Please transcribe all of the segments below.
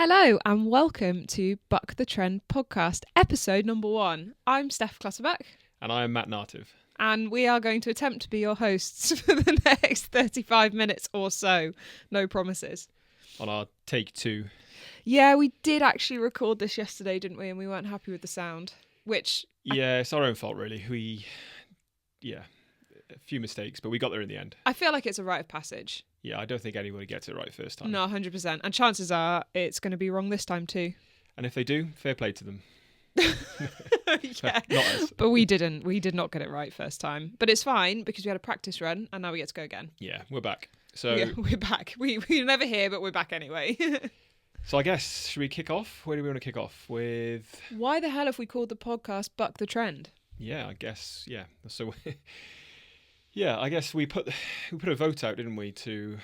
Hello and welcome to Buck the Trend podcast, episode number 1. I'm Steph Clutterbuck. And I am Matt Native. And we are going to attempt to be your hosts for the next 35 minutes or so. No promises. On our take 2. Yeah, we did actually record this yesterday, didn't we? And we weren't happy with the sound, which... Yeah, it's our own fault, really. A few mistakes, but we got there in the end. I feel like it's a rite of passage. Yeah, I don't think anybody gets it right first time. No, 100%. And chances are it's going to be wrong this time too. And if they do, fair play to them. Yeah, not us. But we didn't. We did not get it right first time. But it's fine because we had a practice run and now we get to go again. Yeah, we're back. So yeah, we're back. We're never here, but we're back anyway. So I guess, should we kick off? Where do we want to kick off? With... Why the hell have we called the podcast Buck the Trend? Yeah, I guess, yeah. So... Yeah, I guess we put a vote out, didn't we, to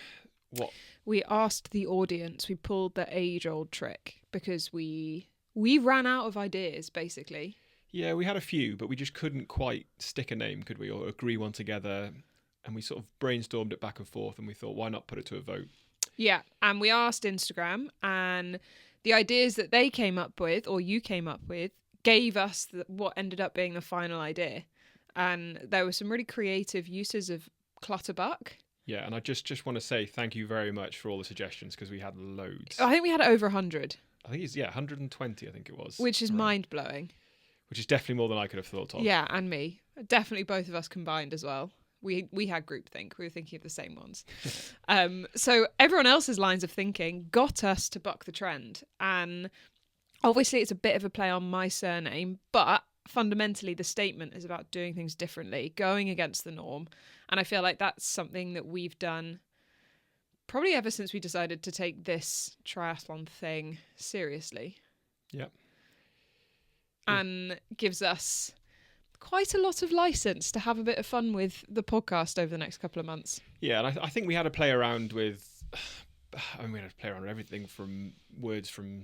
what? We asked the audience. We pulled the age-old trick because we ran out of ideas, basically. Yeah, we had a few, but we just couldn't quite stick a name, could we, or agree one together. And we sort of brainstormed it back and forth, and we thought, why not put it to a vote? Yeah, and we asked Instagram, and the ideas that they came up with, or you came up with, gave us what ended up being the final idea. And there were some really creative uses of Clutterbuck. Yeah, and I just want to say thank you very much for all the suggestions because we had loads. I think we had over 100. I think it's 120. I think it was, which is mind blowing. Which is definitely more than I could have thought of. Yeah, and me, definitely both of us combined as well. We had groupthink. We were thinking of the same ones. So everyone else's lines of thinking got us to buck the trend, and obviously it's a bit of a play on my surname, but fundamentally the statement is about doing things differently, going against the norm. And I feel like that's something that we've done probably ever since we decided to take this triathlon thing seriously. Yep. And gives us quite a lot of license to have a bit of fun with the podcast over the next couple of months. Yeah, and I think we had to play around with, we had to play around with everything from words from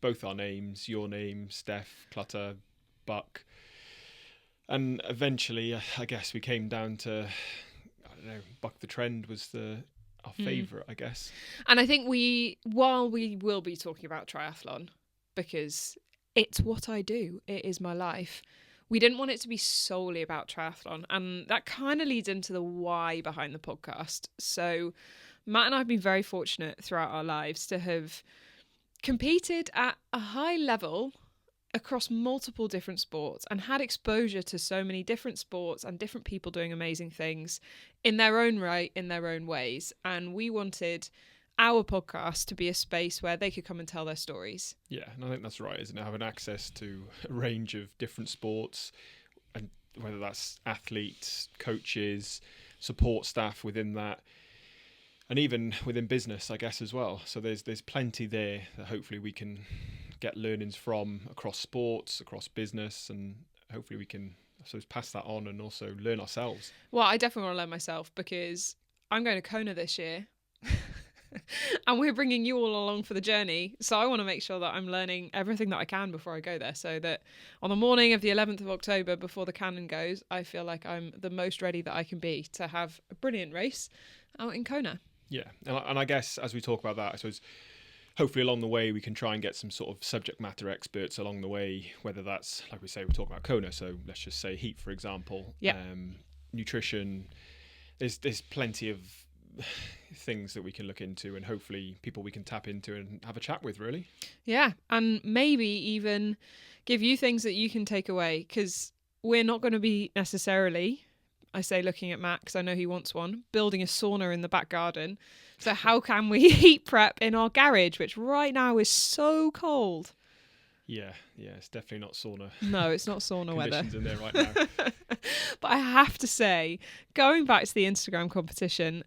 both our names, your name, Steph, Clutter, Buck, and eventually I guess we came down to, I don't know, Buck the Trend was our favourite, I guess. And I think while we will be talking about triathlon, because it's what I do, it is my life, we didn't want it to be solely about triathlon, and that kind of leads into the why behind the podcast. So Matt and I have been very fortunate throughout our lives to have competed at a high level across multiple different sports and had exposure to so many different sports and different people doing amazing things in their own right, in their own ways. And we wanted our podcast to be a space where they could come and tell their stories. Yeah, and I think that's right, isn't it? Having access to a range of different sports, and whether that's athletes, coaches, support staff within that, and even within business, I guess, as well. So there's plenty there that hopefully we can get learnings from across sports, across business, and hopefully we can, I suppose, pass that on and also learn ourselves. Well, I definitely want to learn myself because I'm going to Kona this year. And we're bringing you all along for the journey. So I want to make sure that I'm learning everything that I can before I go there, so that on the morning of the 11th of October, before the cannon goes, I feel like I'm the most ready that I can be to have a brilliant race out in Kona. Yeah, and I guess as we talk about that, I suppose hopefully along the way we can try and get some sort of subject matter experts along the way, whether that's, like we say, we're talking about Kona, so let's just say heat, for example. Yeah. Nutrition. There's plenty of things that we can look into, and hopefully people we can tap into and have a chat with, really. Yeah, and maybe even give you things that you can take away, because we're not going to be necessarily, I say looking at Matt because I know he wants one, building a sauna in the back garden. So how can we heat prep in our garage, which right now is so cold? Yeah, it's definitely not sauna. No, it's not sauna weather. Conditions in there right now. But I have to say, going back to the Instagram competition,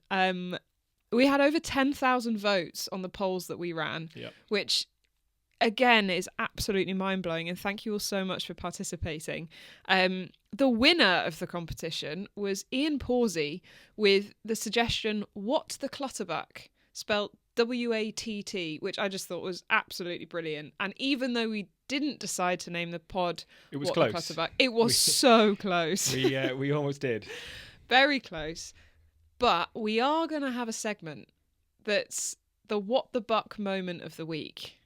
we had over 10,000 votes on the polls that we ran, which again is absolutely mind-blowing, and thank you all so much for participating. The winner of the competition was Ian Pawsey with the suggestion, "What the Clutterbuck?" spelt WATT, which I just thought was absolutely brilliant. And even though we didn't decide to name the pod It was What close. the Clutterbuck, it was so close. We almost did. Very close. But we are going to have a segment that's the What the Buck moment of the week.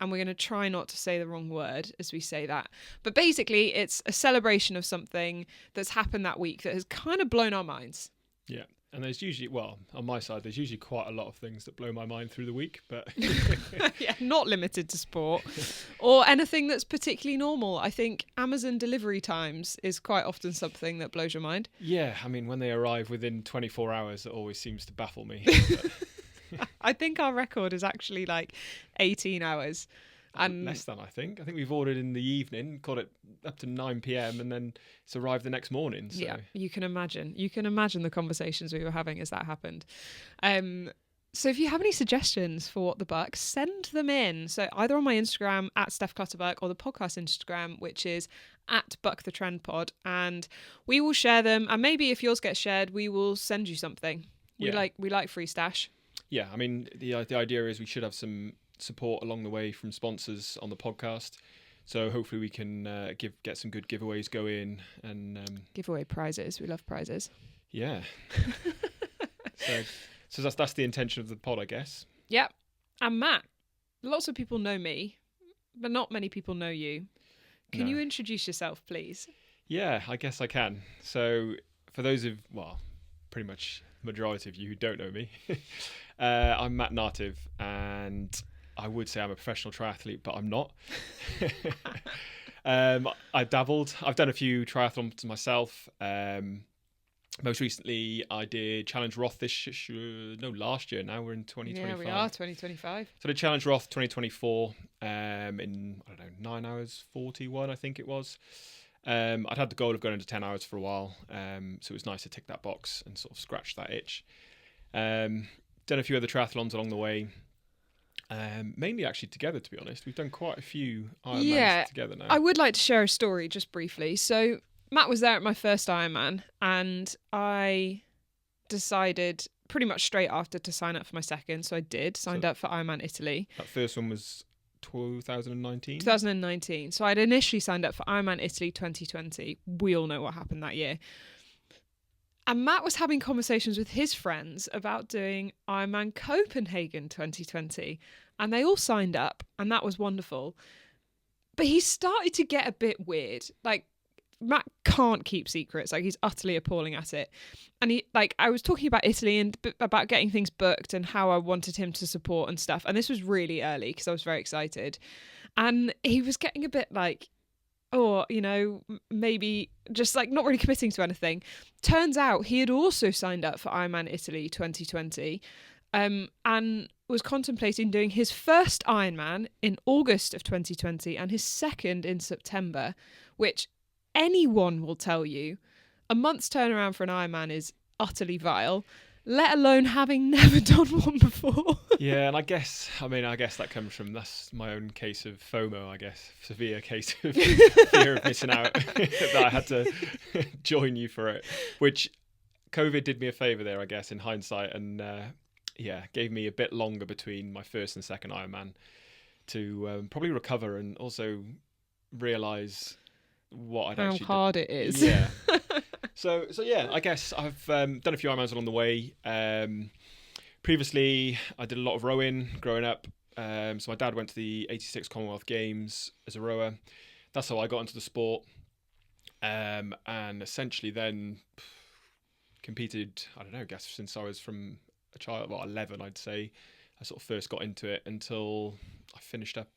and we're going to try not to say the wrong word as we say that. But basically, it's a celebration of something that's happened that week that has kind of blown our minds. Yeah. And there's usually, well, on my side, there's usually quite a lot of things that blow my mind through the week, but yeah, not limited to sport or anything that's particularly normal. I think Amazon delivery times is quite often something that blows your mind. yeah, I mean, when they arrive within 24 hours, it always seems to baffle me. I think our record is actually like 18 hours. And less than, I think. I think we've ordered in the evening, got it up to 9 p.m. and then it's arrived the next morning. So. Yeah, you can imagine. You can imagine the conversations we were having as that happened. So if you have any suggestions for What the Buck, send them in. So either on my Instagram at Steph Clutterbuck or the podcast Instagram, which is at Buck the Trend Pod, and we will share them. And maybe if yours gets shared, we will send you something. We like free stash. Yeah, I mean the idea is we should have some support along the way from sponsors on the podcast, so hopefully we can get some good giveaways going and give away prizes. We love prizes. Yeah. so that's the intention of the pod, I guess. Yep. And Matt, lots of people know me, but not many people know you. Can you introduce yourself, please? Yeah, I guess I can. So for those of, well, pretty much the majority of you who don't know me, I'm Matt Nartiv, and I would say I'm a professional triathlete, but I'm not. I dabbled. I've done a few triathlons myself. Most recently, I did Challenge Roth last year. Now we're in 2025. Yeah, we are 2025. So the Challenge Roth 2024 in, 9 hours 41, I think it was. I'd had the goal of going into 10 hours for a while, so it was nice to tick that box and sort of scratch that itch. Done a few other triathlons along the way. Mainly actually together, to be honest. We've done quite a few Ironmans together now. I would like to share a story just briefly. So Matt was there at my first Ironman, and I decided pretty much straight after to sign up for my second. So I signed up for Ironman Italy. That first one was 2019? 2019. So I'd initially signed up for Ironman Italy 2020. We all know what happened that year. And Matt was having conversations with his friends about doing Ironman Copenhagen 2020. And they all signed up, and that was wonderful. But he started to get a bit weird. Like, Matt can't keep secrets. Like, he's utterly appalling at it. And I was talking about Italy and about getting things booked and how I wanted him to support and stuff. And this was really early because I was very excited. And he was getting a bit like, or, maybe just like not really committing to anything. Turns out he had also signed up for Ironman Italy 2020 and was contemplating doing his first Ironman in August of 2020 and his second in September, which anyone will tell you a month's turnaround for an Ironman is utterly vile, let alone having never done one before. Yeah, and I guess that comes from, that's my own case of FOMO, I guess. Severe case of fear of missing out that I had to join you for it, which COVID did me a favour there, I guess, in hindsight, and gave me a bit longer between my first and second Ironman to probably recover and also realise what I'd actually how hard it is. Yeah. So yeah, I guess I've done a few Ironmans along the way. Previously, I did a lot of rowing growing up. So my dad went to the 86 Commonwealth Games as a rower. That's how I got into the sport. And essentially then competed, I guess since I was from a child, 11, I'd say. I sort of first got into it until I finished up,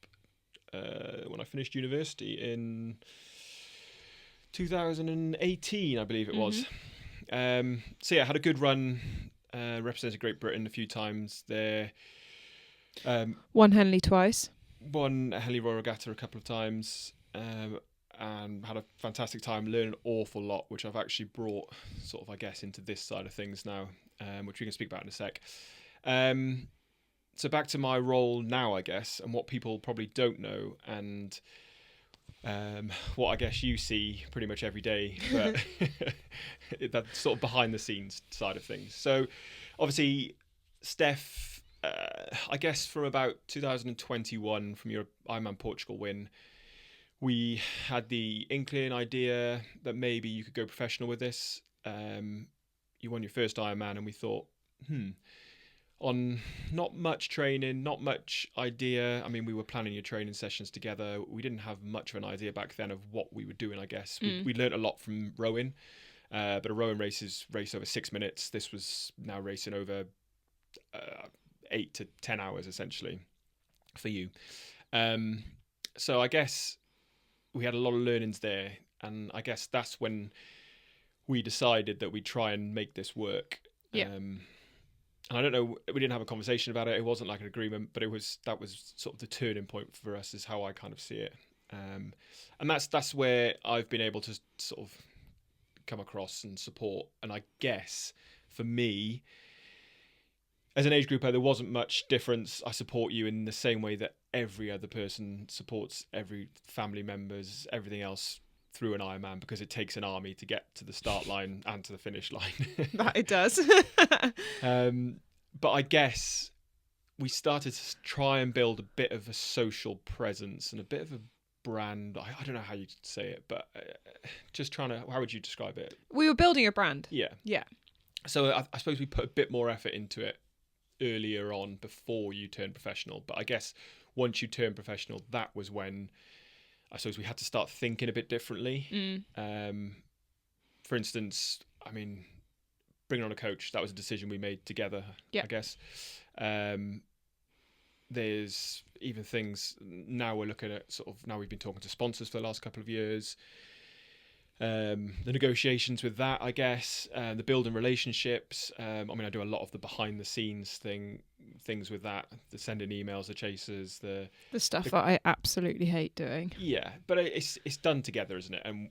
when I finished university in 2018, I believe it was. So yeah, had a good run, represented Great Britain a few times there. Won Henley twice. Won a Henley Royal Regatta a couple of times, and had a fantastic time, learned an awful lot, which I've actually brought sort of, I guess, into this side of things now, which we can speak about in a sec. So back to my role now, I guess, and what people probably don't know, and what I guess you see pretty much every day, but that sort of behind the scenes side of things. So obviously Steph, I guess from about 2021, from your Ironman Portugal win, we had the inkling idea that maybe you could go professional with this. You won your first Ironman and we thought, on not much training, not much idea. I mean, we were planning your training sessions together. We didn't have much of an idea back then of what we were doing, I guess. We learned a lot from rowing, but a rowing race over 6 minutes. This was now racing over 8 to 10 hours, essentially, for you. So I guess we had a lot of learnings there. And I guess that's when we decided that we'd try and make this work. Yeah. And I don't know, we didn't have a conversation about it. It wasn't like an agreement, but that was sort of the turning point for us, is how I kind of see it. And that's where I've been able to sort of come across and support. And I guess for me, as an age grouper, there wasn't much difference. I support you in the same way that every other person supports every family members, everything else, through an Ironman, because it takes an army to get to the start line and to the finish line. That it does. But I guess we started to try and build a bit of a social presence and a bit of a brand. I don't know how you'd say it, but just trying to, how would you describe it? We were building a brand. Yeah. So I suppose we put a bit more effort into it earlier on, before you turned professional. But I guess once you turned professional, that was when I suppose we had to start thinking a bit differently. For instance, I mean, bringing on a coach, that was a decision we made together, I guess. There's even things, now we're looking at now we've been talking to sponsors for the last couple of years. The negotiations with that, I guess, the building relationships. I mean, I do a lot of the behind the scenes things with that, the sending emails, the chasers, the stuff that I absolutely hate doing. Yeah, but it's done together, isn't it? And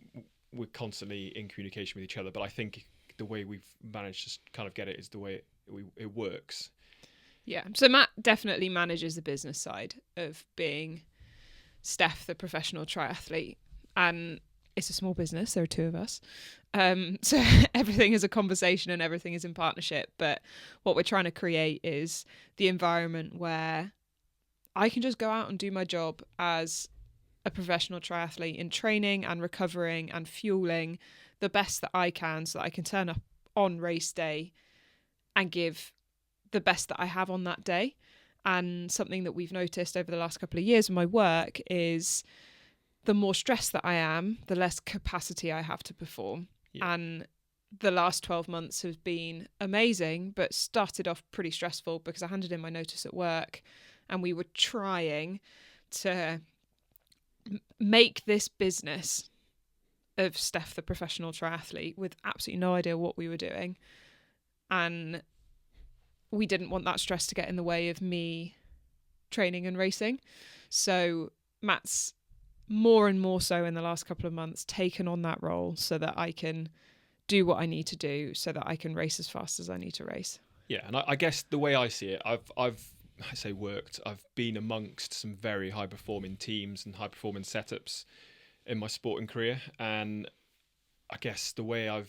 we're constantly in communication with each other. But I think the way we've managed to kind of get it is the way it works. Yeah. So Matt definitely manages the business side of being Steph, the professional triathlete, and it's a small business. There are two of us. So everything is a conversation and everything is in partnership. But what we're trying to create is the environment where I can just go out and do my job as a professional triathlete in training and recovering and fueling the best that I can, so that I can turn up on race day and give the best that I have on that day. And something that we've noticed over the last couple of years in my work is the more stressed that I am, the less capacity I have to perform. Yeah. And the last 12 months have been amazing, but started off pretty stressful because I handed in my notice at work and we were trying to make this business of Steph, the professional triathlete, with absolutely no idea what we were doing. And we didn't want that stress to get in the way of me training and racing. So Matt's more and more so in the last couple of months taken on that role so that I can do what I need to do, so that I can race as fast as I need to race. Yeah, and I guess the way I see it, I've been amongst some very high performing teams and high performing setups in my sporting career, and I guess the way I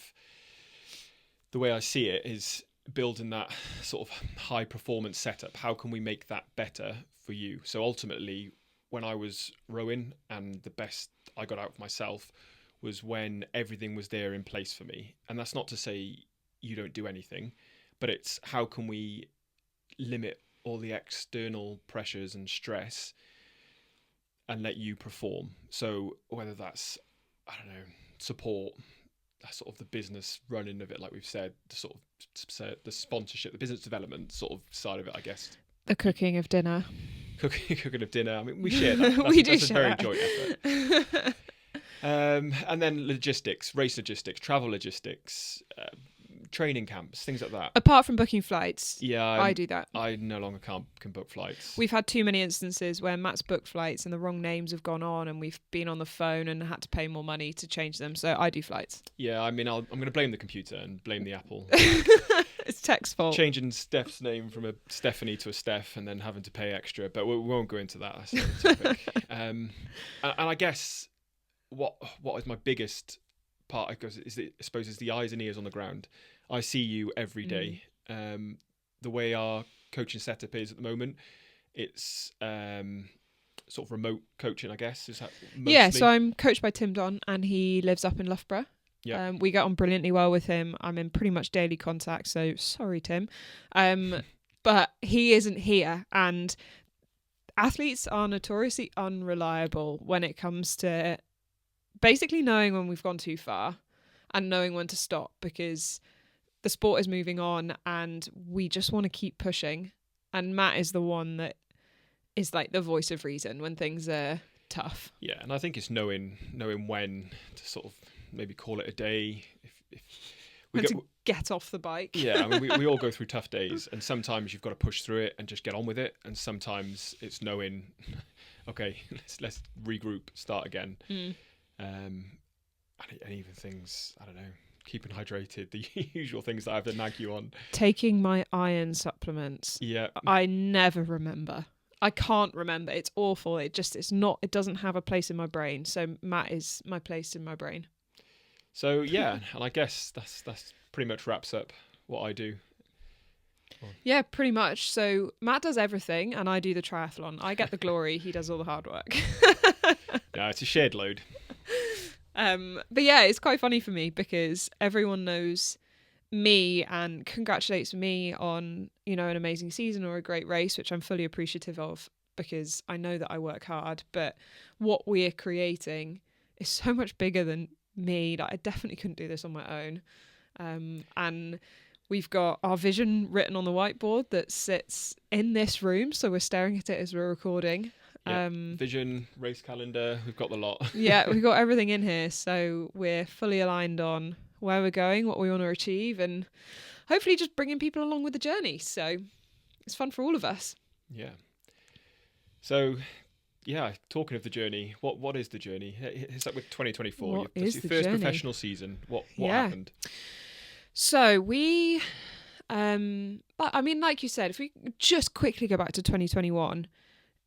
see it is building that sort of high performance setup. How can we make that better for you? So ultimately, when I was rowing, and the best I got out of myself was when everything was there in place for me. And that's not to say you don't do anything, but it's how can we limit all the external pressures and stress and let you perform. So whether that's, I don't know, support, sort of the business running of it, like we've said, the sort of the sponsorship, the business development sort of side of it, I guess. The cooking of dinner. Cooking of dinner. I mean, we share that. That's a very joint effort. And then logistics, race logistics, travel logistics, training camps, things like that. Apart from booking flights, yeah, I do that. I no longer can book flights. We've had too many instances where Matt's booked flights and the wrong names have gone on, and we've been on the phone and had to pay more money to change them. So I do flights. Yeah, I mean, I'm going to blame the computer and blame the Apple. It's tech's fault. Changing Steph's name from a Stephanie to a Steph and then having to pay extra, but we won't go into that. That's another topic. And I guess what is my biggest part, I suppose, is the eyes and ears on the ground. I see you every day. The way our coaching setup is at the moment, it's sort of remote coaching, I guess. Is that mostly? Yeah, so I'm coached by Tim Don, and he lives up in Loughborough. Yeah. We get on brilliantly well with him. I'm in pretty much daily contact, so sorry, Tim. but he isn't here. And athletes are notoriously unreliable when it comes to basically knowing when we've gone too far and knowing when to stop, because the sport is moving on and we just want to keep pushing. And Matt is the one that is like the voice of reason when things are tough. Yeah, and I think it's knowing when to sort of maybe call it a day. If we get off the bike. Yeah, I mean, we all go through tough days, and sometimes you've got to push through it and just get on with it, and sometimes it's knowing, okay, let's regroup, start again. And even things, I don't know, keeping hydrated, the usual things that I have to nag you on. Taking my iron supplements. Yeah. I never remember. I can't remember. It's awful. It doesn't have a place in my brain. So Matt is my place in my brain. So yeah, and I guess that's pretty much wraps up what I do. Yeah, pretty much. So Matt does everything and I do the triathlon. I get the glory. He does all the hard work. No, it's a shared load. But yeah, it's quite funny for me because everyone knows me and congratulates me on, an amazing season or a great race, which I'm fully appreciative of because I know that I work hard. But what we're creating is so much bigger than me. Like, I definitely couldn't do this on my own. And we've got our vision written on the whiteboard that sits in this room, so we're staring at it as we're recording. Vision, race calendar, we've got the lot. Yeah, we've got everything in here, so we're fully aligned on where we're going, what we want to achieve, and hopefully just bringing people along with the journey. So it's fun for all of us. Yeah. So, yeah, talking of the journey, what is the journey? It's like with 2024. What is your the first journey? professional season. What happened? So we, I mean, like you said, if we just quickly go back to 2021,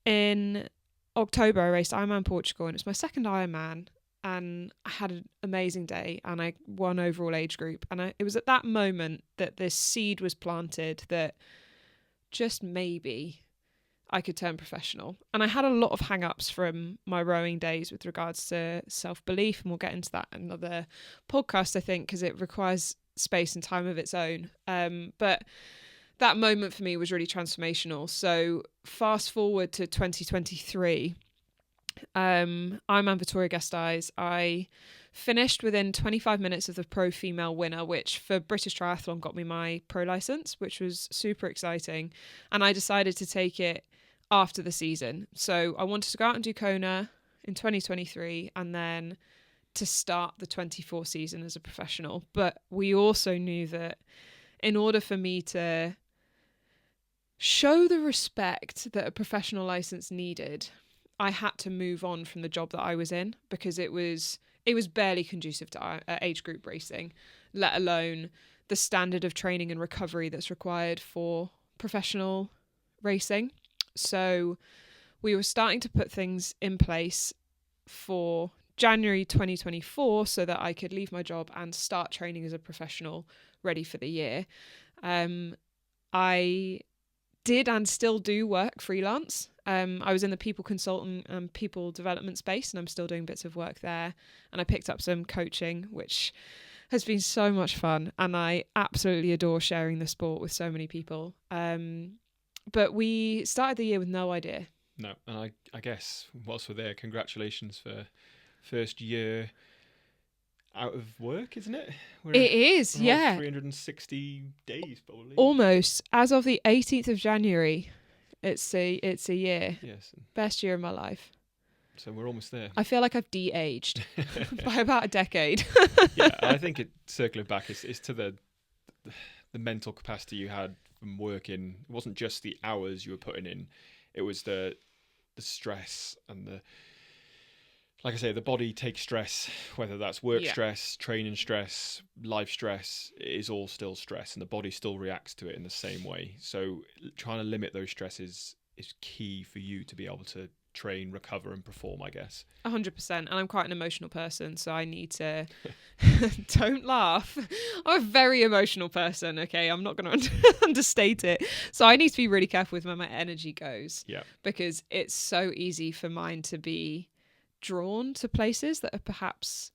in October I raced Ironman Portugal, and it's my second Ironman, and I had an amazing day, and I won overall age group, and it was at that moment that this seed was planted that just maybe I could turn professional. And I had a lot of hang-ups from my rowing days with regards to self-belief, and we'll get into that in another podcast, I think, because it requires space and time of its own. But that moment for me was really transformational. So fast forward to 2023, Ironman Victoria Guest Eyes, I finished within 25 minutes of the pro female winner, which for British Triathlon got me my pro license, which was super exciting. And I decided to take it after the season. So I wanted to go out and do Kona in 2023 and then to start the 24 season as a professional. But we also knew that in order for me to show the respect that a professional license needed, I had to move on from the job that I was in, because it was barely conducive to age group racing, let alone the standard of training and recovery that's required for professional racing. So we were starting to put things in place for January 2024 so that I could leave my job and start training as a professional, ready for the year. I did and still do work freelance. I was in the people consultant and people development space, and I'm still doing bits of work there. And I picked up some coaching, which has been so much fun. And I absolutely adore sharing the sport with so many people. But we started the year with no idea. No, and I guess whilst we're there, congratulations for first year out of work, isn't it? We're 360 days probably. Almost. As of the 18th of January, it's a year. Yes. Best year of my life. So we're almost there. I feel like I've de-aged by about a decade. Yeah, I think circling back is to the mental capacity you had from working. It wasn't just the hours you were putting in. It was the stress and like I say, the body takes stress, whether that's work stress, training stress, life stress. It is all still stress, and the body still reacts to it in the same way. So trying to limit those stresses is key for you to be able to train, recover and perform, I guess. 100%. And I'm quite an emotional person, so I need to don't laugh. I'm a very emotional person, okay? I'm not going to understate it. So I need to be really careful with where my energy goes. Yeah. Because it's so easy for mine to be drawn to places that are perhaps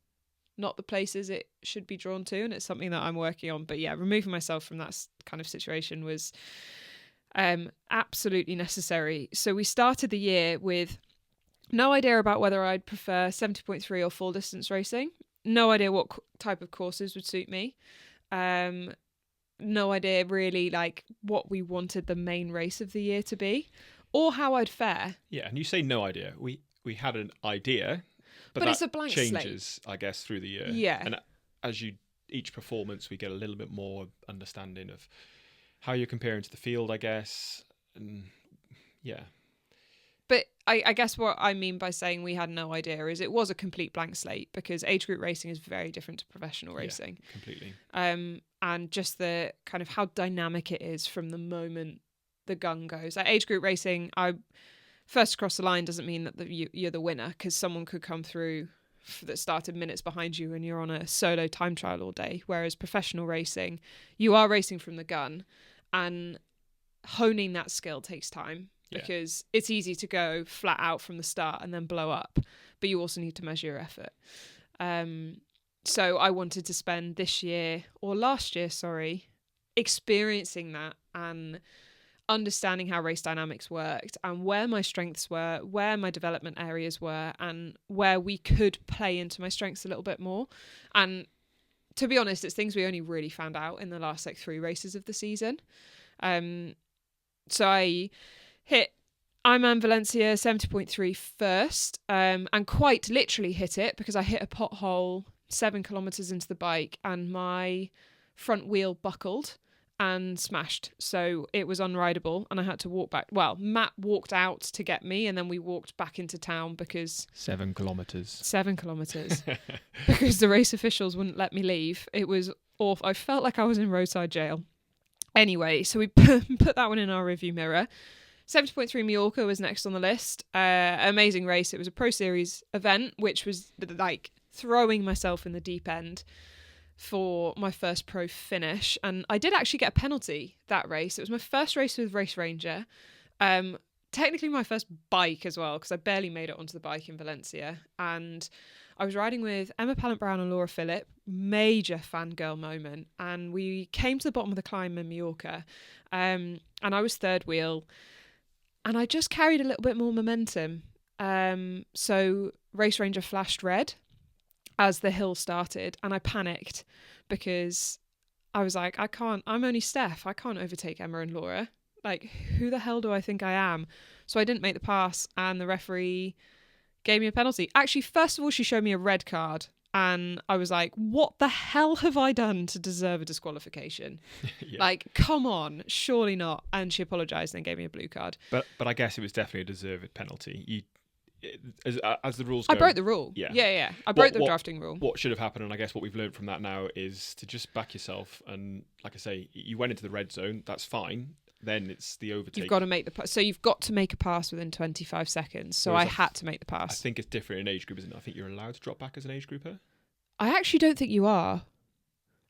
not the places it should be drawn to, and it's something that I'm working on. But yeah, removing myself from that kind of situation was Absolutely necessary. So we started the year with no idea about whether I'd prefer 70.3 or full distance racing. No idea what type of courses would suit me. No idea really like what we wanted the main race of the year to be or how I'd fare. Yeah, and you say no idea. We had an idea, but it's a blank changes, I guess, through the year. Yeah. And as each performance, we get a little bit more understanding of how you're comparing to the field, I guess. And yeah. But I guess what I mean by saying we had no idea is it was a complete blank slate, because age group racing is very different to professional racing. Yeah, completely. And just the kind of how dynamic it is from the moment the gun goes. Like age group racing, first across the line doesn't mean that you're the winner, because someone could come through that started minutes behind you and you're on a solo time trial all day. Whereas professional racing, you are racing from the gun, and honing that skill takes time. Because it's easy to go flat out from the start and then blow up, but you also need to measure your effort. So I wanted to spend last year, experiencing that and understanding how race dynamics worked and where my strengths were, where my development areas were, and where we could play into my strengths a little bit more. And to be honest, it's things we only really found out in the last 3 races of the season. So I hit Ironman Valencia 70.3 first, and quite literally hit it because I hit a pothole 7 kilometers into the bike and my front wheel buckled and smashed. So it was unrideable and I had to walk back. Well, Matt walked out to get me and then we walked back into town because 7 kilometers. 7 kilometers. Because the race officials wouldn't let me leave. It was awful. I felt like I was in roadside jail. Anyway, so we put that one in our review mirror. 70.3 Mallorca was next on the list. Amazing race. It was a Pro Series event, which was like throwing myself in the deep end for my first pro finish. And I did actually get a penalty that race. It was my first race with Race Ranger. Technically my first bike as well, because I barely made it onto the bike in Valencia. And I was riding with Emma Pallant-Brown and Laura Phillip. Major fangirl moment. And we came to the bottom of the climb in Mallorca. And I was third wheel. And I just carried a little bit more momentum. So Race Ranger flashed red as the hill started. And I panicked because I was like, I'm only Steph. I can't overtake Emma and Laura. Like, who the hell do I think I am? So I didn't make the pass and the referee gave me a penalty. Actually, first of all, she showed me a red card. And I was like, what the hell have I done to deserve a disqualification? Yeah. Like, come on, surely not. And she apologised and gave me a blue card. But I guess it was definitely a deserved penalty. As the rules go... I broke the rule. Yeah. I broke the drafting rule. What should have happened, and I guess what we've learned from that now, is to just back yourself. And like I say, you went into the red zone. That's fine. Then it's the overtake. You've got to make the pass. So you've got to make a pass within 25 seconds. So I had to make the pass. I think it's different in age group, isn't it? I think you're allowed to drop back as an age grouper. I actually don't think you are.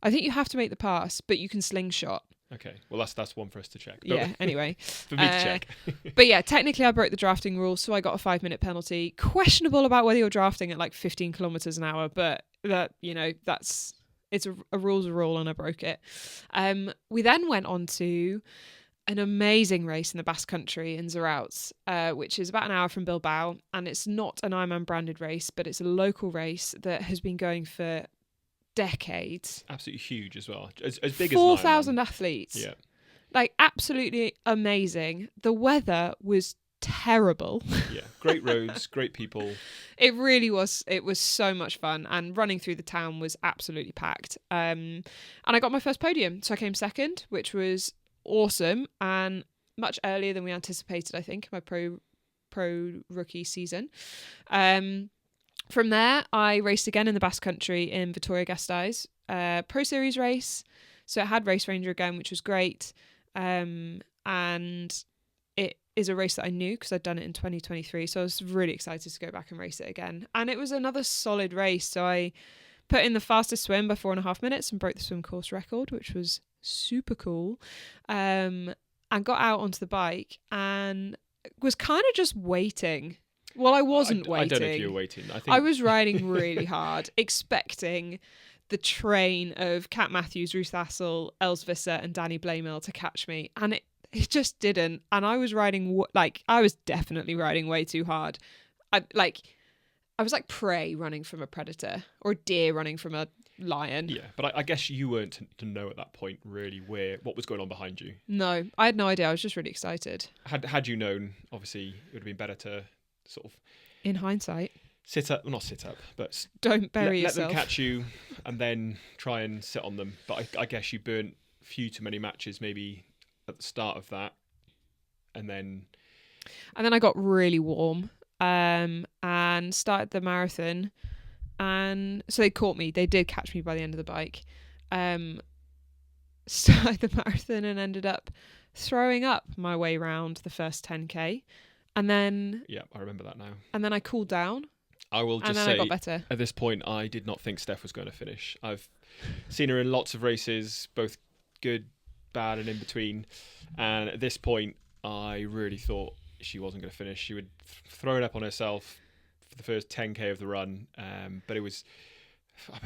I think you have to make the pass, but you can slingshot. Okay. Well, that's one for us to check. Yeah, anyway. For me to check. But yeah, technically I broke the drafting rule, so I got a 5-minute penalty. Questionable about whether you're drafting at like 15 kilometers an hour, but that, it's a rule's a rule and I broke it. We then went on to an amazing race in the Basque Country in Zarautz, which is about an hour from Bilbao. And it's not an Ironman branded race, but it's a local race that has been going for decades. Absolutely huge as well. As big 4,000 athletes. Yeah. Like, absolutely amazing. The weather was terrible. Yeah. Great roads, great people. It really was. It was so much fun. And running through the town was absolutely packed. And I got my first podium. So I came second, which was awesome and much earlier than we anticipated, I think, my pro rookie season. From there, I raced again in the Basque Country in Vitoria-Gasteiz, Pro Series race. So it had Race Ranger again, which was great. And it is a race that I knew because I'd done it in 2023. So I was really excited to go back and race it again. And it was another solid race. So I put in the fastest swim by 4.5 minutes and broke the swim course record, which was super cool. And got out onto the bike and was kind of just waiting. Well, I wasn't waiting. I don't know if you were waiting. I was riding really hard, expecting the train of Kat Matthews, Ruth Assel, Els Visser and Danny Blamel to catch me. And it just didn't. And I was riding, I was definitely riding way too hard. I was like prey running from a predator or a deer running from a lion. Yeah, but I guess you weren't to know at that point really what was going on behind you. No, I had no idea. I was just really excited. Had you known, obviously, it would have been better to sort of... In hindsight. Not sit up, but... Don't bury yourself. Let them catch you and then try and sit on them. But I guess you burnt a few too many matches maybe at the start of that. And then I got really warm and started the marathon. And so they caught me. They did catch me by the end of the bike. Started the marathon and ended up throwing up my way round the first 10k. And then... Yeah, I remember that now. And then I cooled down. I will just and then say, I got better. At this point, I did not think Steph was going to finish. I've seen her in lots of races, both good, bad, and in between. And at this point, I really thought she wasn't going to finish. She would throw it up on herself for the first 10k of the run. But it was,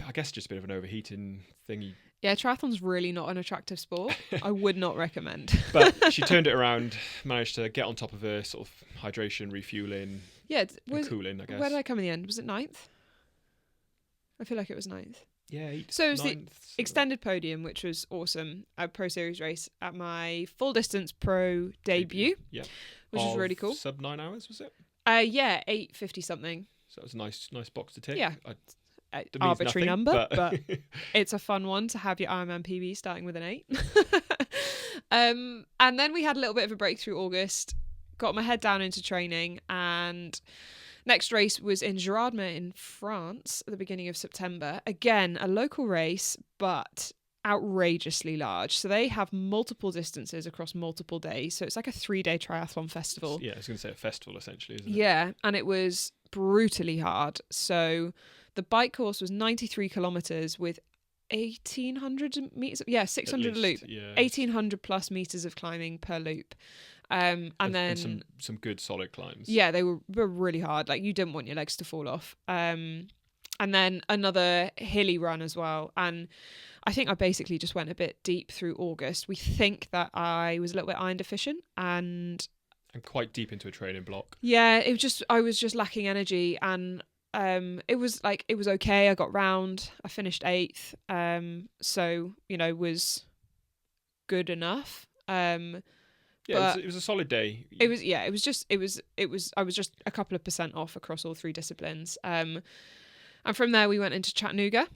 I guess, just a bit of an overheating thingy. Yeah, triathlon's really not an attractive sport. I would not recommend. But she turned it around, managed to get on top of her sort of hydration, refueling, cooling, I guess. Where did I come in the end? Was it 9th? I feel like it was 9th. Yeah, 8th. So it was 9th, the extended podium, which was awesome. A Pro Series race at my full distance pro debut. Yeah. Which was really cool. Sub 9 hours, was it? Yeah, 8:50 something. So that was a nice box to tick. Yeah. nothing, Arbitrary number, but it's a fun one to have your Ironman PB starting with an 8. And then we had a little bit of a break through August, got my head down into training, and next race was in Girardmer in France at the beginning of September. Again, a local race, but outrageously large. So they have multiple distances across multiple days. So it's like a 3-day triathlon festival. Yeah, I was going to say a festival essentially, isn't it? Yeah, and it was brutally hard. So the bike course was 93 kilometers with 1,800 meters. Yeah, 600 a loop. Yeah. 1,800 plus meters of climbing per loop. And then some good solid climbs. Yeah, they were really hard. Like you didn't want your legs to fall off. And then another hilly run as well. And I think I basically just went a bit deep through August. We think that I was a little bit iron deficient and quite deep into a training block. Yeah, I was just lacking energy, and it was okay. I got round. I finished 8th. So was good enough. Yeah, it was a solid day. I was just a couple of % off across all 3 disciplines. And from there we went into Chattanooga.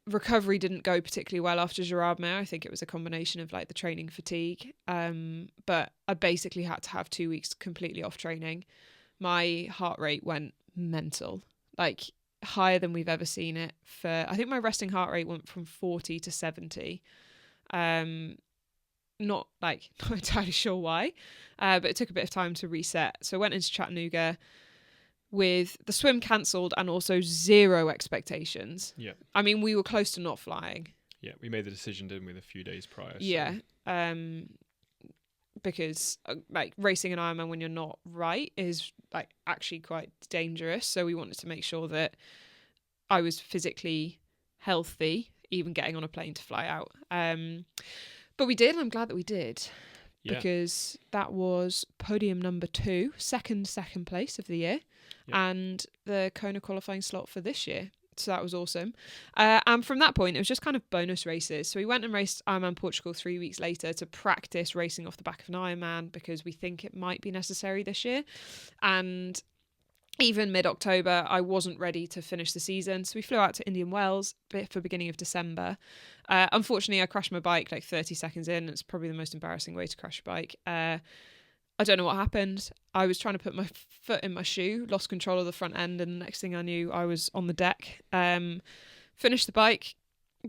Recovery didn't go particularly well after Girardmer. I think it was a combination of like the training fatigue. But I basically had to have 2 weeks completely off training. My heart rate went mental, like higher than we've ever seen it. I think my resting heart rate went from 40 to 70. Not entirely sure why, but it took a bit of time to reset. So I went into Chattanooga with the swim cancelled and also 0 expectations. Yeah. I mean, we were close to not flying. Yeah, we made the decision, didn't we, a few days prior. So. Yeah. Because racing an Ironman when you're not right is actually quite dangerous. So we wanted to make sure that I was physically healthy, even getting on a plane to fly out. But we did, and I'm glad that we did. Yeah. Because that was podium number 2, second place of the year, and the Kona qualifying slot for this year. So that was awesome. And from that point, it was just kind of bonus races. So we went and raced Ironman Portugal 3 weeks later to practice racing off the back of an Ironman because we think it might be necessary this year. And even mid-October, I wasn't ready to finish the season. So we flew out to Indian Wells for beginning of December. Unfortunately, I crashed my bike 30 seconds in. It's probably the most embarrassing way to crash a bike. I don't know what happened. I was trying to put my foot in my shoe, lost control of the front end, and the next thing I knew, I was on the deck. Finished the bike,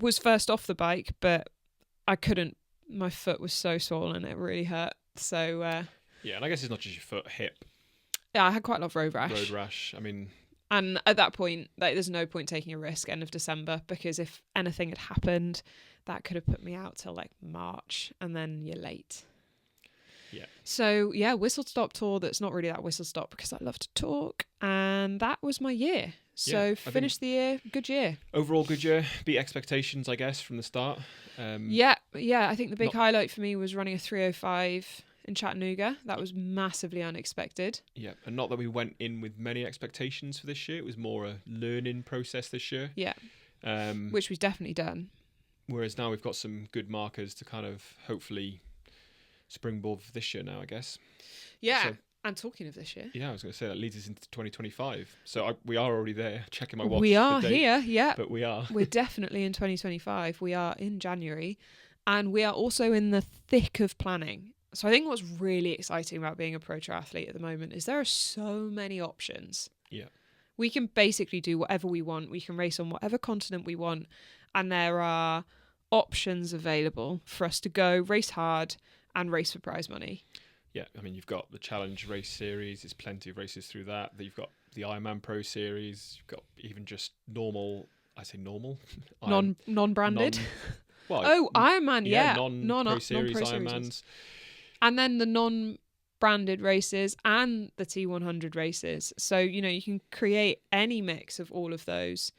was first off the bike, but I couldn't. My foot was so swollen, it really hurt. So yeah, and I guess it's not just your foot, hip. Yeah, I had quite a lot of road rash. Road rash. I mean, and at that point, there's no point taking a risk end of December, because if anything had happened, that could have put me out till March, and then you're late. Yeah. So yeah, whistle stop tour. That's not really that whistle stop because I love to talk, and that was my year. So finished the year, good year. Overall, good year. Beat expectations, I guess, from the start. Yeah, Yeah, I think the big highlight for me was running a 3:05 in Chattanooga. That was massively unexpected. Yeah, and not that we went in with many expectations for this year. It was more a learning process this year. Yeah, which we've definitely done. Whereas now we've got some good markers to kind of hopefully springboard for this year now, I guess. Yeah. So, and talking of this year. Yeah, I was going to say that leads us into 2025. So we are already there, checking my watch. We are here, yeah. But we are. We're definitely in 2025. We are in January. And we are also in the thick of planning. So I think what's really exciting about being a pro triathlete at the moment is there are so many options. Yeah. We can basically do whatever we want. We can race on whatever continent we want. And there are options available for us to go race hard and race for prize money. Yeah, I mean, you've got the Challenge Race Series. There's plenty of races through that. You've got the Ironman Pro Series. You've got even just normal. I say normal. Non-branded. Ironman, yeah. Non-Pro Series Ironmans. And then the non-branded races and the T100 races. So, you can create any mix of all of those.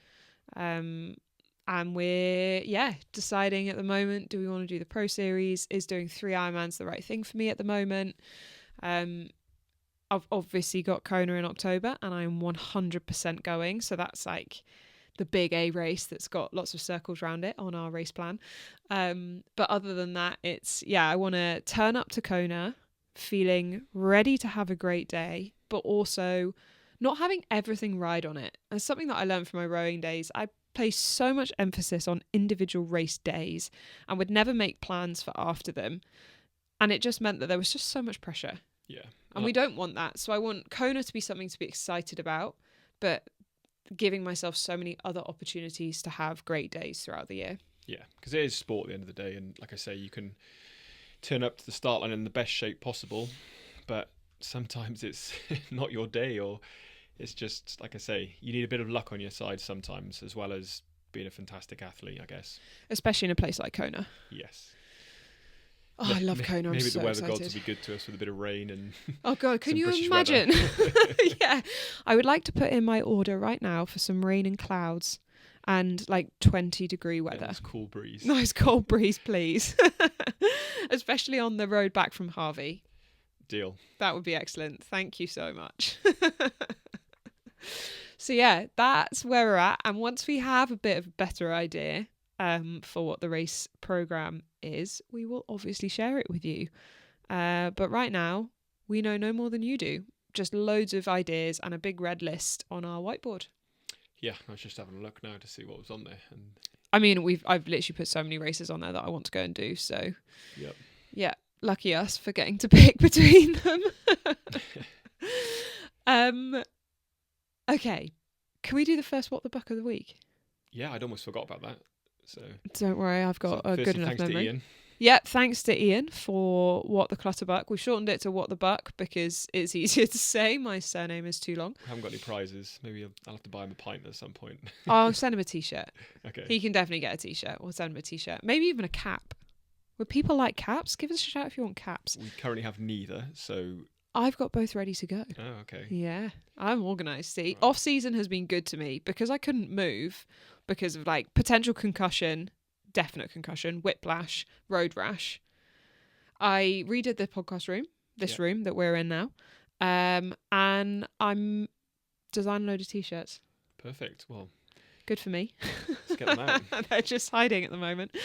And we're, deciding at the moment, do we want to do the Pro Series? Is doing 3 Ironmans the right thing for me at the moment? I've obviously got Kona in October and I'm 100% going. So that's like the big A race that's got lots of circles around it on our race plan. But other than that, I want to turn up to Kona feeling ready to have a great day, but also not having everything ride on it. And something that I learned from my rowing days, I place so much emphasis on individual race days and would never make plans for after them. And it just meant that there was just so much pressure. Yeah. And we don't want that. So I want Kona to be something to be excited about, but giving myself so many other opportunities to have great days throughout the year. Yeah, because it is sport at the end of the day. And like I say, you can turn up to the start line in the best shape possible, but sometimes it's not your day, or it's just, like I say, you need a bit of luck on your side sometimes, as well as being a fantastic athlete, I guess. Especially in a place like Kona. Yes. Oh, I love Kona. Maybe I'm so the weather excited. gods will be good to us with a bit of rain and. Oh God, can you British imagine? Yeah, I would like to put in my order right now for some rain and clouds, and like 20-degree weather. Nice cool breeze. Nice cold breeze, please. Especially on the road back from Harvey. Deal. That would be excellent. Thank you so much. So yeah, that's where we're at. And once we have a bit of a better idea for what the race program is, we will obviously share it with you. But right now, we know no more than you do. Just loads of ideas and a big red list on our whiteboard. Yeah, I was just having a look now to see what was on there. And I mean, I've literally put so many races on there that I want to go and do. So yep. Yeah, lucky us for getting to pick between them. Okay, can we do the first What the Buck of the week? Yeah, I'd almost forgot about that. So don't worry, I've got a good enough memory. To Ian. Yeah, thanks to Ian for What the Clutterbuck. We've shortened it to What the Buck because it's easier to say. My surname is too long. I haven't got any prizes. Maybe I'll have to buy him a pint at some point. I'll send him a t-shirt. Okay. He can definitely get a t-shirt. We'll send him a t-shirt. Maybe even a cap. Would people like caps? Give us a shout if you want caps. We currently have neither, so. I've got both ready to go. Oh, okay. Yeah, I'm organised. See, Right. Off season has been good to me because I couldn't move because of like potential concussion, definite concussion, whiplash, road rash. I redid the podcast room, this room that we're in now, and I'm designing a load of t-shirts. Perfect. Well, good for me. Let's get them out. They're just hiding at the moment.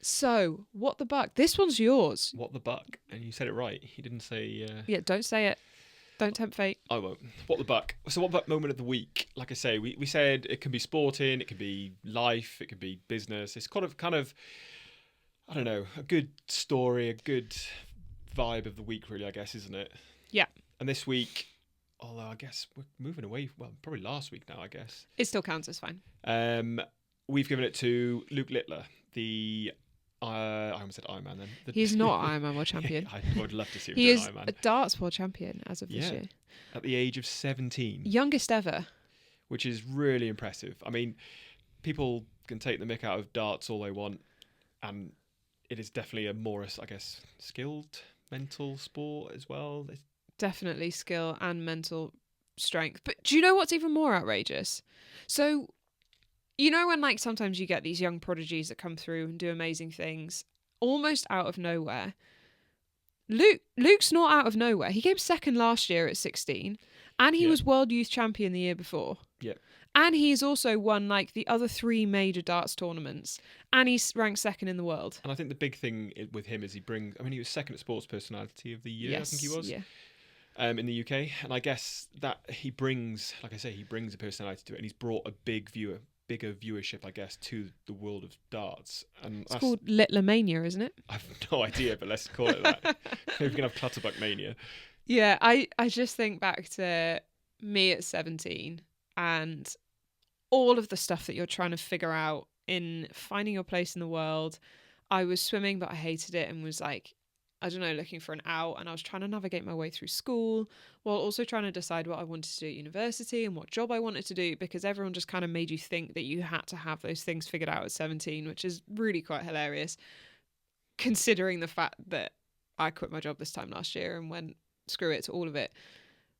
So, What the Buck? This one's yours. What the Buck? And you said it right. He didn't say. Yeah, don't say it. Don't tempt fate. I won't. What the Buck? So, what the Buck moment of the week? Like I say, we said it can be sporting, it can be life, it could be business. It's kind of, I don't know, a good story, a good vibe of the week, really, I guess, isn't it? Yeah. And this week, although I guess we're moving away, well, probably last week now, I guess. It still counts as fine. We've given it to Luke Littler, I almost said Ironman then. He's not Ironman World Champion. I would love to see him he do is an Ironman. a darts World Champion as of this year. At the age of 17. Youngest ever. Which is really impressive. I mean, people can take the mick out of darts all they want, and it is definitely a more, I guess, skilled mental sport as well. Definitely skill and mental strength. But do you know what's even more outrageous? So, you know, when like sometimes you get these young prodigies that come through and do amazing things almost out of nowhere. Luke's not out of nowhere. He came second last year at 16, and he was World Youth Champion the year before. Yeah. And he's also won like the other 3 major darts tournaments, and he's ranked second in the world. And I think the big thing with him is he was second at Sports Personality of the Year, I think he was. Yeah. In the UK, and I guess that he brings, like I say, he brings a personality to it, and he's brought a bigger viewership, I guess, to the world of darts. And it's called Littlemania, isn't it? I've no idea, but let's call it that. Maybe we can have Clutterbuck Mania. Yeah, I just think back to me at 17 and all of the stuff that you're trying to figure out in finding your place in the world. I was swimming, but I hated it and was like, I don't know, looking for an out, and I was trying to navigate my way through school while also trying to decide what I wanted to do at university and what job I wanted to do, because everyone just kind of made you think that you had to have those things figured out at 17, which is really quite hilarious, considering the fact that I quit my job this time last year and went, screw it to all of it.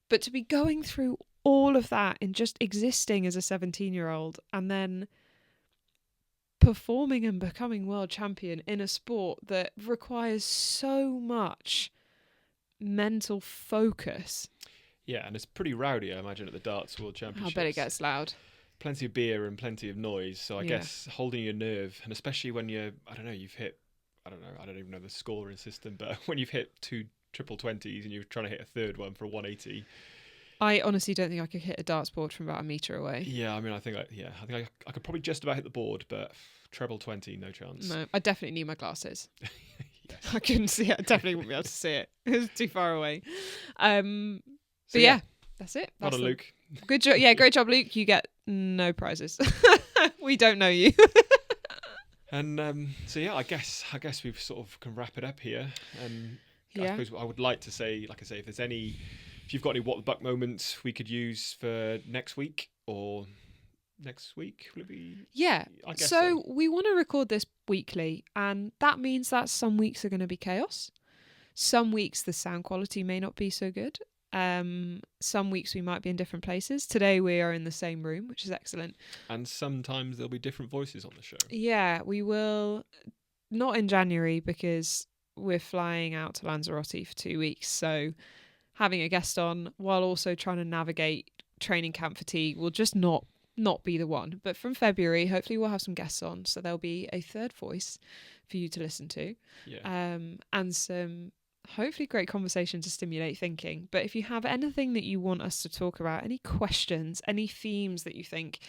But to be going through all of that and just existing as a 17-year-old and then performing and becoming world champion in a sport that requires so much mental focus. Yeah, and it's pretty rowdy, I imagine, at the Darts World Championships. I bet it gets loud. Plenty of beer and plenty of noise, so I guess holding your nerve, and especially when you've hit, I don't even know the scoring system, but when you've hit 2 triple 20s and you're trying to hit a third one for a 180. I honestly don't think I could hit a darts board from about a metre away. Yeah, I mean, I think I could probably just about hit the board, but treble 20, no chance. No, I definitely need my glasses. Yes. I couldn't see it. I definitely wouldn't be able to see it. It was too far away. But that's it. Well done, Luke. Good job. Yeah, great job, Luke. You get no prizes. We don't know you. And I guess we sort of can wrap it up here. I suppose I would like to say, like I say, if you've got any What the Buck moments we could use for next week or next week, will it be? Yeah. I guess so we want to record this weekly, and that means that some weeks are going to be chaos. Some weeks the sound quality may not be so good. Some weeks we might be in different places. Today we are in the same room, which is excellent. And sometimes there'll be different voices on the show. Yeah, we will. Not in January because we're flying out to Lanzarote for 2 weeks. So having a guest on while also trying to navigate training camp fatigue will just not be the one. But from February, hopefully we'll have some guests on. So there'll be a third voice for you to listen to. Yeah. And some hopefully great conversation to stimulate thinking. But if you have anything that you want us to talk about, any questions, any themes that you think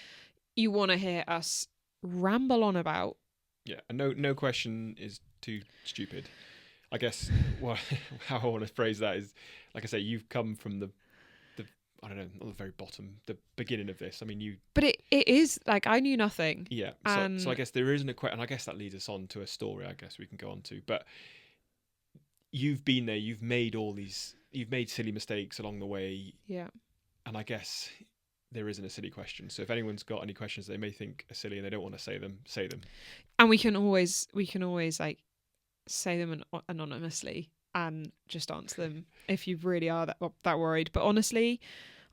you want to hear us ramble on about. Yeah, and no question is too stupid. I guess how I want to phrase that is, like I say, you've come from the I don't know, not the very bottom, the beginning of this. I mean, you. But it is like I knew nothing. Yeah. So I guess there isn't a question, and I guess that leads us on to a story. I guess we can go on to, but you've been there. You've made silly mistakes along the way. Yeah. And I guess there isn't a silly question. So if anyone's got any questions they may think are silly and they don't want to say them. And we can always like say them anonymously and just answer them if you really are that worried. But honestly,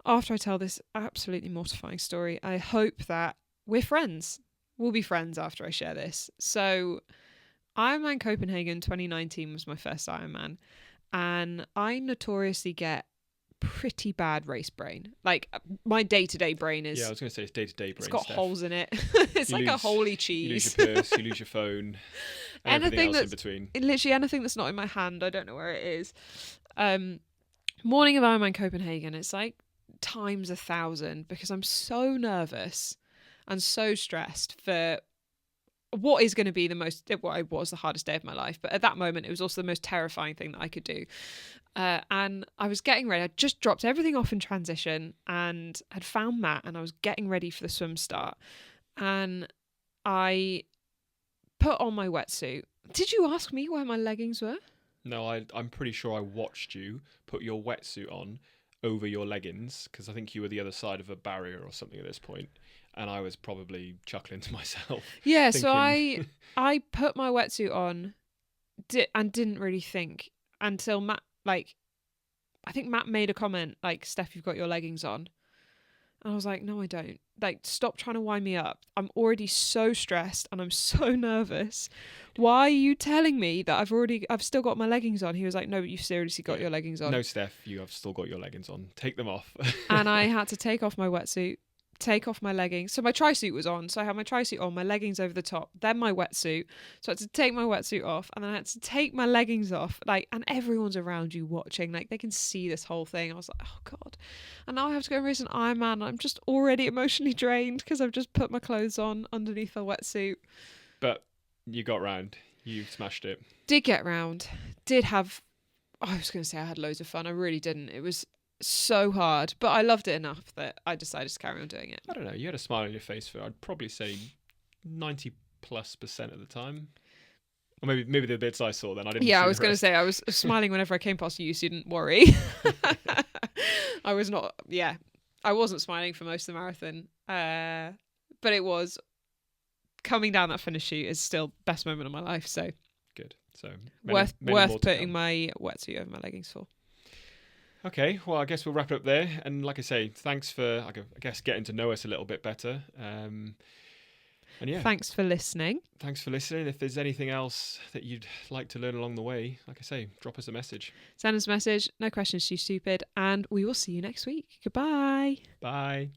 after I tell this absolutely mortifying story, I hope that we're friends. We'll be friends after I share this. So Ironman Copenhagen 2019 was my first Ironman, and I notoriously get pretty bad race brain. Like my day-to-day brain is... Yeah, I was going to say it's day-to-day brain. It's got Steph. Holes in it. It's a holy cheese. You lose your purse, you lose your phone, and everything else in between. Literally anything that's not in my hand, I don't know where it is. Morning of Ironman Copenhagen, it's like times 1,000 because I'm so nervous and so stressed for what is going to be it was the hardest day of my life. But at that moment, it was also the most terrifying thing that I could do. And I was getting ready. I just dropped everything off in transition and had found Matt, and I was getting ready for the swim start. And I put on my wetsuit. Did you ask me where my leggings were? No, I'm pretty sure I watched you put your wetsuit on over your leggings because I think you were the other side of a barrier or something at this point. And I was probably chuckling to myself. Yeah, thinking... so I put my wetsuit on and didn't really think until Matt, I think Matt made a comment like, Steph, you've got your leggings on. And I was like, no, I don't. like, stop trying to wind me up. I'm already so stressed and I'm so nervous. Why are you telling me that I've still got my leggings on? He was like, no, but you've seriously got your leggings on. No, Steph, you have still got your leggings on. Take them off. And I had to take off my wetsuit, take off my leggings. So my tri-suit was on. So I had my tri-suit on, my leggings over the top, then my wetsuit. So I had to take my wetsuit off, and then I had to take my leggings off. Like, and everyone's around you watching. Like, they can see this whole thing. I was like, oh God. And now I have to go and race an Ironman. And I'm just already emotionally drained because I've just put my clothes on underneath a wetsuit. But you got round. You smashed it. Did get round. Did have... I was going to say I had loads of fun. I really didn't. It was so hard, but I loved it enough that I decided to carry on doing it. I don't know. You had a smile on your face for, I'd probably say, 90+% of the time. Or maybe the bits I saw then. I didn't. Yeah, see I was the going to rest. say I was smiling whenever I came past you, so you didn't worry. I was not. Yeah, I wasn't smiling for most of the marathon, but it was coming down that finish chute is still best moment of my life. So Good. So worth more to putting come. my wetsuit over my leggings for. Okay, well, I guess we'll wrap it up there. And like I say, thanks for, I guess, getting to know us a little bit better. And yeah, Thanks for listening. thanks for listening. If there's anything else that you'd like to learn along the way, like I say, drop us a message. Send us a message. No questions too stupid. And we will see you next week. Goodbye. Bye.